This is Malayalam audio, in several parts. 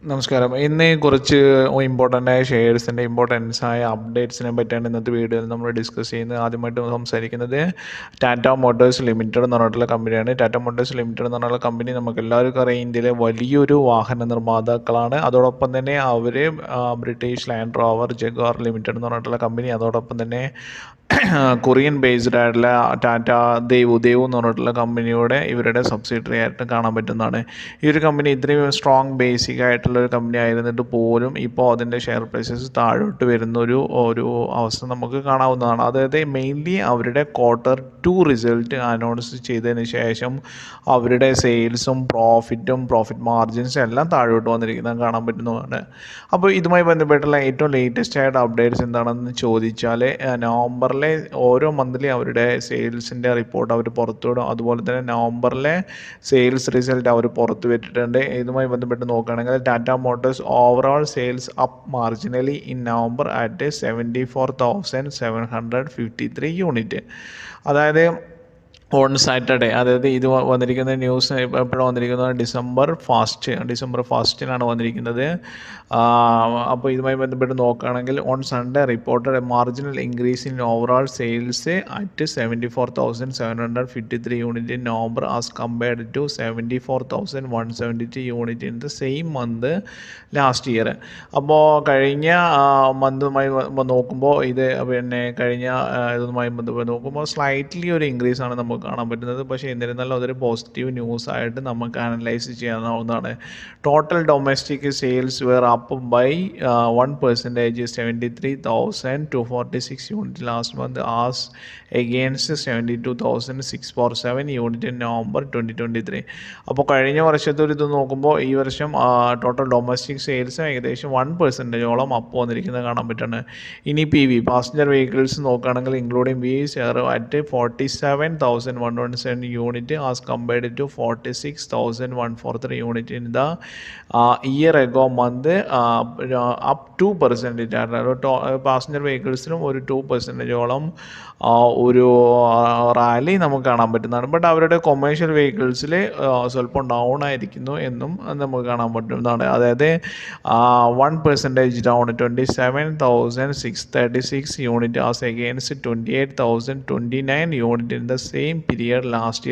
നമസ്കാരം. ഇന്ന് കുറച്ച് ഇമ്പോർട്ടൻ്റായ ഷെയർസിൻ്റെ ഇമ്പോർട്ടൻസായ അപ്ഡേറ്റ്സിനെ പറ്റിയാണ് ഇന്നത്തെ വീഡിയോയിൽ നമ്മൾ ഡിസ്കസ് ചെയ്യുന്നത്. ആദ്യമായിട്ട് സംസാരിക്കുന്നത് ടാറ്റ മോട്ടോഴ്സ് ലിമിറ്റഡ് എന്ന് പറഞ്ഞിട്ടുള്ള കമ്പനിയാണ്. ടാറ്റ മോട്ടോഴ്സ് ലിമിറ്റഡ് എന്ന് പറഞ്ഞിട്ടുള്ള കമ്പനി നമുക്ക് എല്ലാവർക്കും അറിയാം, ഇന്ത്യയിലെ വലിയൊരു വാഹന നിർമ്മാതാക്കളാണ്. അതോടൊപ്പം തന്നെ അവർ British Land Rover Jaguar Limited എന്ന് പറഞ്ഞിട്ടുള്ള കമ്പനി, അതോടൊപ്പം തന്നെ കൊറിയൻ ബേസ്ഡ് ആയിട്ടുള്ള ടാറ്റ ദേവു എന്ന് പറഞ്ഞിട്ടുള്ള കമ്പനിയുടെ ഇവരുടെ സബ്സിഡറി ആയിട്ട് കാണാൻ പറ്റുന്നതാണ്. ഈ ഒരു കമ്പനി ഇത്രയും സ്ട്രോങ് ബേസിക് ആയിട്ടുള്ള ഒരു കമ്പനി ആയിരുന്നിട്ട് പോലും ഇപ്പോൾ അതിൻ്റെ ഷെയർ പ്രൈസസ് താഴോട്ട് വരുന്ന ഒരു അവസ്ഥ നമുക്ക് കാണാവുന്നതാണ്. അതായത് മെയിൻലി അവരുടെ Q2 റിസൾട്ട് അനൗൺസ് ചെയ്തതിന് ശേഷം അവരുടെ സെയിൽസും പ്രോഫിറ്റ് മാർജിൻസും എല്ലാം താഴോട്ട് വന്നിരിക്കുന്നത് കാണാൻ പറ്റുന്നതാണ്. അപ്പോൾ ഇതുമായി ബന്ധപ്പെട്ടുള്ള ഏറ്റവും ലേറ്റസ്റ്റ് ആയിട്ട് അപ്ഡേറ്റ്സ് എന്താണെന്ന് ചോദിച്ചാൽ, നവംബറിലെ ഓരോ മന്ത്ലി അവരുടെ സെയിൽസിൻ്റെ റിപ്പോർട്ട് അവർ പുറത്തുവിടും. അതുപോലെ തന്നെ നവംബറിലെ സെയിൽസ് റിസൾട്ട് അവർ പുറത്തു വിട്ടിട്ടുണ്ട്. ഇതുമായി ബന്ധപ്പെട്ട് നോക്കുകയാണെങ്കിൽ Tata Motors overall sales up marginally in November at 74,753 unit. അതായത് ഓൺ സാറ്റർഡേ, അതായത് ഇത് വന്നിരിക്കുന്ന ന്യൂസ് എപ്പോഴാണ് വന്നിരിക്കുന്നത്? ഡിസംബർ ഫസ്റ്റിനാണ് വന്നിരിക്കുന്നത്. അപ്പോൾ ഇതുമായി ബന്ധപ്പെട്ട് നോക്കുകയാണെങ്കിൽ on Sunday reported a marginal increase in overall sales at 74,753 unit in November as compared to 74,172 unit in the same month last year. അപ്പോൾ കഴിഞ്ഞ മന്തുമായി നോക്കുമ്പോൾ ഇതുമായി ബന്ധപ്പെട്ട് നോക്കുമ്പോൾ സ്ലൈറ്റ്ലി ഒരു ഇൻക്രീസ് ആണ് നമുക്ക് കാണാൻ പറ്റുന്നത്. പക്ഷേ എന്നിരുന്നാലും അതൊരു പോസിറ്റീവ് ന്യൂസ് ആയിട്ട് നമുക്ക് അനലൈസ് ചെയ്യാവുന്നതാണ്. Total domestic sales were up by 1%, 73,246 unit last month as against 72,647 unit in November 2023. അപ്പോൾ കഴിഞ്ഞ വർഷത്തെ ഒരു ഇത് നോക്കുമ്പോൾ ഈ വർഷം ടോട്ടൽ ഡൊമസ്റ്റിക് സെയിൽസ് ഏകദേശം 1% അപ്പ് വന്നിരിക്കുന്നത് കാണാൻ പറ്റുന്നത്. ഇനി PV പാസഞ്ചർ വെഹിക്കിൾസ് നോക്കുകയാണെങ്കിൽ including VW share at 47,117 unit as compared to 46,143 unit in the year ago month, up 2%. Passenger വെഹിക്കിൾസിനും ഒരു 2% ഒരു റാലി നമുക്ക് കാണാൻ പറ്റുന്നതാണ്. ബട്ട് അവരുടെ കൊമേഴ്ഷ്യൽ വെഹിക്കിൾസിൽ സ്വല്പം ഡൗൺ ആയിരിക്കുന്നു എന്നും നമുക്ക് കാണാൻ പറ്റുന്നതാണ്. അതായത് 1% down, 27,636 unit as against 28,029 unit in the same period last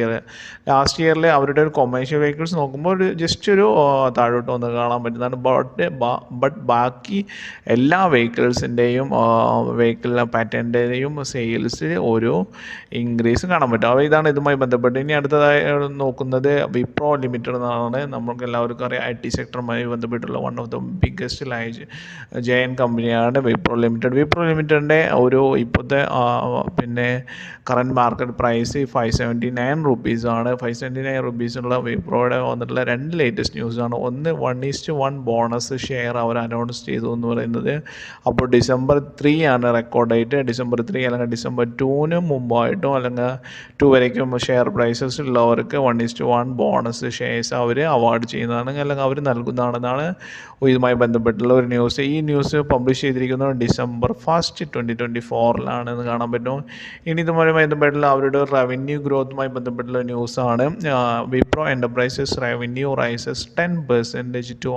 ഇയറിൽ അവരുടെ ഒരു കൊമേഴ്ഷ്യൽ വെഹിക്കിൾസ് നോക്കുമ്പോൾ ഒരു ജസ്റ്റ് ഒരു താഴോട്ട് വന്ന് കാണാൻ പറ്റുന്നതാണ്. ബട്ട് ബാക്കി എല്ലാ വെഹിക്കിൾസിൻ്റെയും വെഹിക്കിൾ പാറ്റേണിൻ്റെയും സെയിൽസ് ഒരു ഇൻക്രീസ് കാണാൻ പറ്റും. അപ്പോൾ ഇതാണ് ഇതുമായി ബന്ധപ്പെട്ട്. ഇനി അടുത്തതായി നോക്കുന്നത് വിപ്രോ ലിമിറ്റഡ് എന്നാണ്. നമുക്ക് എല്ലാവർക്കും അറിയാം, IT സെക്ടറുമായി ബന്ധപ്പെട്ടുള്ള one of the biggest giant കമ്പനിയാണ് വിപ്രോ ലിമിറ്റഡിൻ്റെ ഒരു ഇപ്പോഴത്തെ കറൻറ്റ് മാർക്കറ്റ് പ്രൈസ് 579 റുപ്പീസാണ്. 579 റുപ്പീസുള്ള വിപ്രോയുടെ വന്നിട്ടുള്ള രണ്ട് ലേറ്റസ്റ്റ് ന്യൂസാണ്. ഒന്ന് 1:1 ബോണസ് ഷെയർ അവർ അനൗൺസ് ചെയ്തു എന്ന് പറയുന്നത്. അപ്പോൾ December 3 ആണ് റെക്കോർഡ് ഡേറ്റ്. December 3 അല്ലെങ്കിൽ December 2 മുമ്പായിട്ടോ അല്ലെങ്കിൽ 2 വരയ്ക്കും ഷെയർ പ്രൈസസ് ഉള്ളവർക്ക് 1:1 ബോണസ് ഷെയർസ് അവർ അവാർഡ് ചെയ്യുന്നതാണ് അല്ലെങ്കിൽ അവർ നൽകുന്നതാണെന്നാണ് ഇതുമായി ബന്ധപ്പെട്ടുള്ള ഒരു ന്യൂസ്. ഈ ന്യൂസ് പബ്ലിഷ് ചെയ്തിരിക്കുന്നത് December 1, 2024 എന്ന് കാണാൻ പറ്റും. ഇനി ഇതുമായി ബന്ധപ്പെട്ടുള്ള അവരുടെ റവന്യൂ ഗ്രോത്തുമായി ബന്ധപ്പെട്ടുള്ള ന്യൂസാണ്. Wipro Enterprises revenue rises 10% to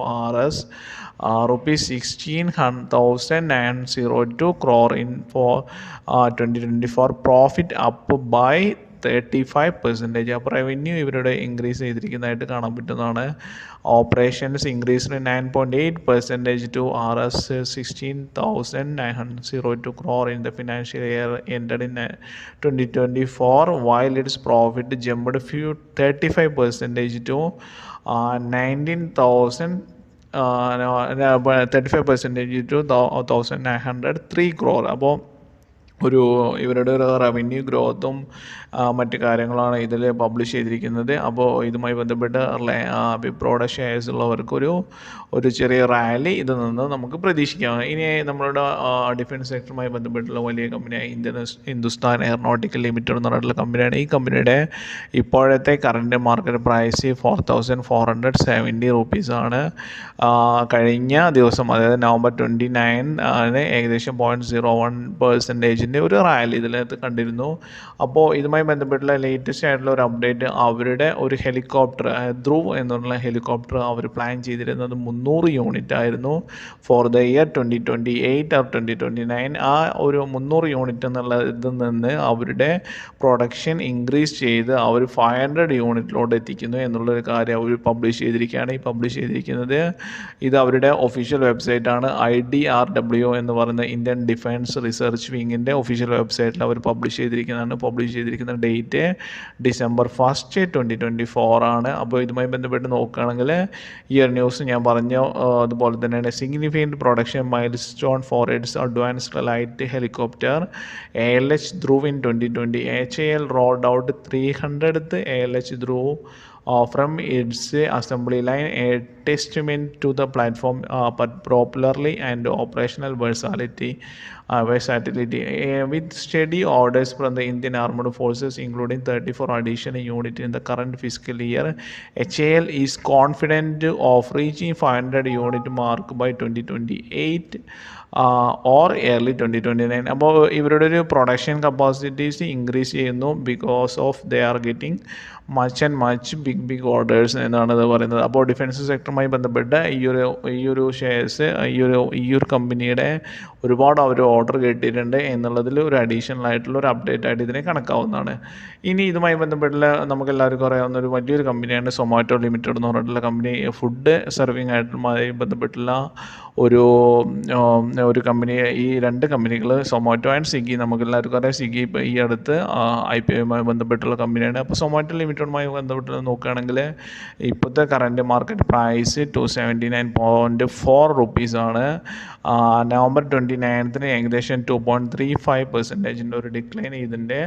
rupees 16,902 crore in for 2024. Profit up by 35%. അപ്പോൾ റവന്യൂ ഇവരുടെ ഇൻക്രീസ് ചെയ്തിരിക്കുന്നതായിട്ട് കാണാൻ പറ്റുന്നതാണ്. Operations increase 9.8% to Rs 16,902 crore in the financial year ended in 2024, while its profit jumped 35% to 35% to 1,903 crore. അപ്പോൾ ഇവരുടെ ഒരു റവന്യൂ ഗ്രോത്തും മറ്റു കാര്യങ്ങളാണ് ഇതിൽ പബ്ലിഷ് ചെയ്തിരിക്കുന്നത്. അപ്പോൾ ഇതുമായി ബന്ധപ്പെട്ട് വിപ്രോയുടെ ഷെയർസ് ഉള്ളവർക്കൊരു ചെറിയ റാലി ഇതിൽ നിന്ന് നമുക്ക് പ്രതീക്ഷിക്കാം. ഇനി നമ്മളുടെ ഡിഫൻസ് സെക്ടറുമായി ബന്ധപ്പെട്ടുള്ള വലിയ കമ്പനിയായ ഹിന്ദുസ്ഥാൻ എയറോനോട്ടിക്കൽ ലിമിറ്റഡ് എന്ന് പറഞ്ഞിട്ടുള്ള കമ്പനിയാണ്. ഈ കമ്പനിയുടെ ഇപ്പോഴത്തെ കറൻറ്റ് മാർക്കറ്റ് പ്രൈസ് 4,470 റുപ്പീസാണ്. കഴിഞ്ഞ ദിവസം, അതായത് November 29 ഏകദേശം 0.01% പെർസെൻറ്റേജിൻ്റെ ഒരു റാലി ഇതിനകത്ത് കണ്ടിരുന്നു. അപ്പോൾ ഇതുമായി ബന്ധപ്പെട്ടുള്ള ലേറ്റസ്റ്റ് ആയിട്ടുള്ള ഒരു അപ്ഡേറ്റ്, അവരുടെ ഒരു ഹെലികോപ്റ്റർ ധ്രുവ് എന്നുള്ള ഹെലികോപ്റ്റർ അവർ പ്ലാൻ ചെയ്തിരുന്നത് 300 യൂണിറ്റ് ആയിരുന്നു ഫോർ ദ ഇയർ 2028 ഓർ 2029. ആ ഒരു 300 യൂണിറ്റ് എന്നുള്ള ഇതിൽ നിന്ന് അവരുടെ പ്രൊഡക്ഷൻ ഇൻക്രീസ് ചെയ്ത് അവർ 500 യൂണിറ്റിലോട്ട് എത്തിക്കുന്നു എന്നുള്ളൊരു കാര്യം അവർ പബ്ലിഷ് ചെയ്തിരിക്കുകയാണ്. ഈ പബ്ലിഷ് ചെയ്തിരിക്കുന്നത് ഇത് അവരുടെ ഒഫീഷ്യൽ വെബ്സൈറ്റാണ്. IDRW എന്ന് പറയുന്ന ഇന്ത്യൻ ഡിഫൻസ് റിസർച്ച് വിങ്ങിൻ്റെ ഒഫീഷ്യൽ വെബ്സൈറ്റിൽ അവർ പബ്ലിഷ് ചെയ്തിരിക്കുന്നതാണ്. പബ്ലിഷ് ചെയ്തിരിക്കുന്ന ഡേറ്റ് December 1, 2024 ആണ്. അപ്പോൾ ഇതുമായി ബന്ധപ്പെട്ട് നോക്കുകയാണെങ്കിൽ ഈ ഒരു ന്യൂസ് ഞാൻ പറഞ്ഞു അതുപോലെ തന്നെയാണ് significant production milestone for its advanced light helicopter ALH Dhruv in 2020. HAL rolled out 300th ALH Dhruv from its assembly line, a testament to the platform popularity and operational versatility. With steady orders from the Indian Armed Forces, including 34 additional units in the current fiscal year, HAL is confident of reaching 500 unit mark by 2028 or early 2029. അപ്പോൾ ഇവരുടെ ഒരു പ്രൊഡക്ഷൻ കപ്പാസിറ്റീസ് ഇൻക്രീസ് ചെയ്യുന്നു because of they are getting much and much big orders എന്നാണ് ഇത് പറയുന്നത്. അപ്പോൾ ഡിഫൻസ് സെക്ടറുമായി ബന്ധപ്പെട്ട് ഈ ഒരു ഷെയർസ് ഈ ഒരു കമ്പനിയുടെ ഒരുപാട് അവർ ഓർഡർ കിട്ടിയിട്ടുണ്ട് എന്നുള്ളതിൽ ഒരു അഡീഷണൽ ആയിട്ടുള്ള ഒരു അപ്ഡേറ്റ് ആയിട്ട് ഇതിനെ കണക്കാവുന്നതാണ്. ഇനി ഇതുമായി ബന്ധപ്പെട്ടുള്ള നമുക്ക് എല്ലാവർക്കും അറിയാവുന്ന ഒരു വലിയൊരു കമ്പനിയാണ് സൊമാറ്റോ ലിമിറ്റഡ് എന്ന് പറഞ്ഞിട്ടുള്ള കമ്പനി. ഫുഡ് സർവിങ് ആയിട്ടുമായി ബന്ധപ്പെട്ടുള്ള ഒരു കമ്പനി, ഈ രണ്ട് കമ്പനികൾ സൊമാറ്റോ ആൻഡ് സ്വിഗ്ഗി, നമുക്ക് എല്ലാവർക്കും അറിയാം സ്വിഗ്ഗി ഇപ്പോൾ ഈ അടുത്ത് IPOയുമായി ബന്ധപ്പെട്ടുള്ള കമ്പനിയാണ്. അപ്പോൾ സൊമാറ്റോ ലിമിറ്റഡുമായി ബന്ധപ്പെട്ട് നോക്കുകയാണെങ്കിൽ ഇപ്പോഴത്തെ കറൻറ്റ് മാർക്കറ്റ് പ്രൈസ് 279.4 റുപ്പീസാണ്. November 29 ഏകദേശം 2.35% ഒരു ഡിക്ലൈൻ ഇതിൻ്റെ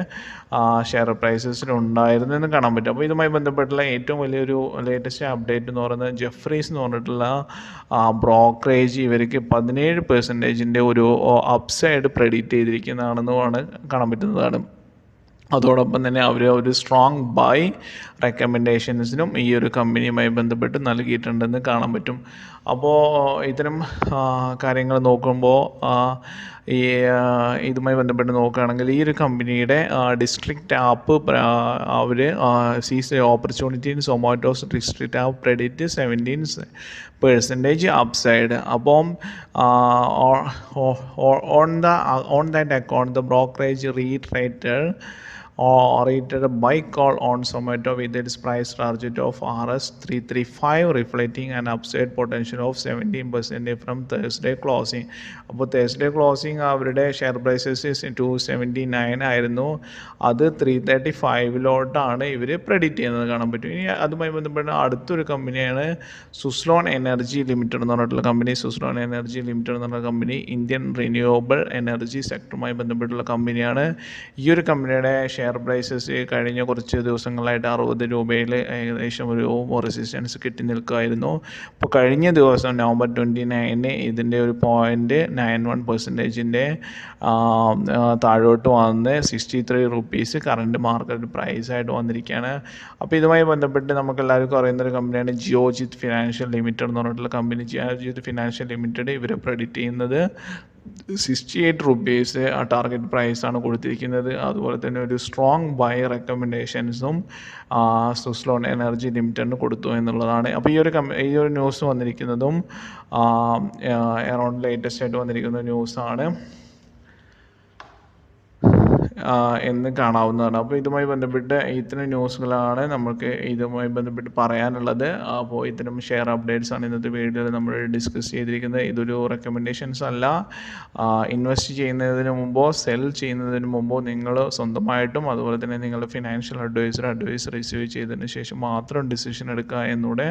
ഷെയർ പ്രൈസസിൽ ഉണ്ടായിരുന്നു എന്ന് കാണാൻ പറ്റും. അപ്പോൾ ഇതുമായി ബന്ധപ്പെട്ടുള്ള ഏറ്റവും വലിയൊരു ലേറ്റസ്റ്റ് അപ്ഡേറ്റ് എന്ന് പറയുന്നത് ജെഫ്രീസ് എന്ന് പറഞ്ഞിട്ടുള്ള ബ്രോക്കറേജ് ഇവർക്ക് 17% ഒരു അപ്സൈഡ് പ്രെഡിക്റ്റ് ചെയ്തിരിക്കുന്നതാണെന്നുമാണ് കാണാൻ പറ്റുന്നതാണ്. അതോടൊപ്പം തന്നെ അവർ ഒരു സ്ട്രോങ് ബൈ റെക്കമെൻഡേഷൻസിനും ഈ ഒരു കമ്പനിയുമായി ബന്ധപ്പെട്ട് നൽകിയിട്ടുണ്ടെന്ന് കാണാൻ പറ്റും. അപ്പോൾ ഇത്തരം കാര്യങ്ങൾ നോക്കുമ്പോൾ ഇതുമായി ബന്ധപ്പെട്ട് നോക്കുകയാണെങ്കിൽ ഈ ഒരു കമ്പനിയുടെ ഡിസ്ട്രിക്റ്റ് ആപ്പ് അവർ sees opportunity in Zomato's District app predict 17% upside. അപ്പം on that account the brokerage rated buy call on Zomato with its price target of Rs335, reflecting an upside potential of 17% from Thursday closing. അപ്പോൾ Thursday closing അവരുടെ ഷെയർ പ്രൈസസ് 279 ആയിരുന്നു, അത് 335 ഇവർ പ്രെഡിക്റ്റ് ചെയ്യുന്നത് കാണാൻ പറ്റും. ഇനി അതുമായി ബന്ധപ്പെട്ട അടുത്തൊരു കമ്പനിയാണ് സുസ്ലോൺ എനർജി ലിമിറ്റഡ് എന്ന് പറഞ്ഞിട്ടുള്ള കമ്പനി. സുസ്ലോൺ എനർജി ലിമിറ്റഡ് എന്ന് പറഞ്ഞ കമ്പനി ഇന്ത്യൻ റിന്യൂവബിൾ എനർജി സെക്ടറുമായി ബന്ധപ്പെട്ടുള്ള കമ്പനിയാണ്. ഈ ഒരു കമ്പനിയുടെ ഷെയർ പ്രൈസസ് കഴിഞ്ഞ കുറച്ച് ദിവസങ്ങളായിട്ട് 60 രൂപയിൽ ഏകദേശം ഒരു റെസിസ്റ്റൻസ് കിട്ടി നിൽക്കുമായിരുന്നു. അപ്പോൾ കഴിഞ്ഞ ദിവസം November 29 ഇതിൻ്റെ ഒരു 0.91% താഴോട്ട് വന്ന് 63 റുപ്പീസ് കറണ്ട് മാർക്കറ്റ് പ്രൈസായിട്ട് വന്നിരിക്കുകയാണ്. അപ്പോൾ ഇതുമായി ബന്ധപ്പെട്ട് നമുക്ക് എല്ലാവർക്കും അറിയുന്നൊരു കമ്പനിയാണ് ജിയോജിത്ത് ഫിനാൻഷ്യൽ ലിമിറ്റഡ് എന്ന് പറഞ്ഞിട്ടുള്ള കമ്പനി. ജിയോജിത്ത് ഫിനാൻഷ്യൽ ലിമിറ്റഡ് ഇവരെ പ്രെഡിക്റ്റ് ചെയ്യുന്നത് 68 റുപ്പീസ് ടാർഗറ്റ് പ്രൈസാണ് കൊടുത്തിരിക്കുന്നത്. അതുപോലെ തന്നെ ഒരു സ്ട്രോങ് ബൈ റെക്കമെൻഡേഷൻസും സുസ്ലോൺ എനർജി ലിമിറ്റഡിന് കൊടുത്തു എന്നുള്ളതാണ്. അപ്പോൾ ഈ ഒരു ന്യൂസ് വന്നിരിക്കുന്നതും അറൗണ്ട് ലേറ്റസ്റ്റ് ആയിട്ട് വന്നിരിക്കുന്ന ന്യൂസാണ് എന്ന് കാണാവുന്നതാണ്. അപ്പോൾ ഇതുമായി ബന്ധപ്പെട്ട് ഇത്തരം ന്യൂസുകളാണ് നമുക്ക് ഇതുമായി ബന്ധപ്പെട്ട് പറയാനുള്ളത്. അപ്പോൾ ഇത്തരം ഷെയർ അപ്ഡേറ്റ്സ് ആണ് ഇന്നത്തെ വീഡിയോയിൽ നമ്മൾ ഡിസ്കസ് ചെയ്തിരിക്കുന്നത്. ഇതൊരു റെക്കമെൻഡേഷൻസ് അല്ല. ഇൻവെസ്റ്റ് ചെയ്യുന്നതിന് മുമ്പോ സെൽ ചെയ്യുന്നതിന് മുമ്പോ നിങ്ങൾ സ്വന്തമായിട്ടും അതുപോലെ തന്നെ നിങ്ങളുടെ ഫിനാൻഷ്യൽ അഡ്വൈസർ റിസീവ് ചെയ്തതിന് ശേഷം മാത്രം ഡിസിഷൻ എടുക്കുക എന്നൂടെ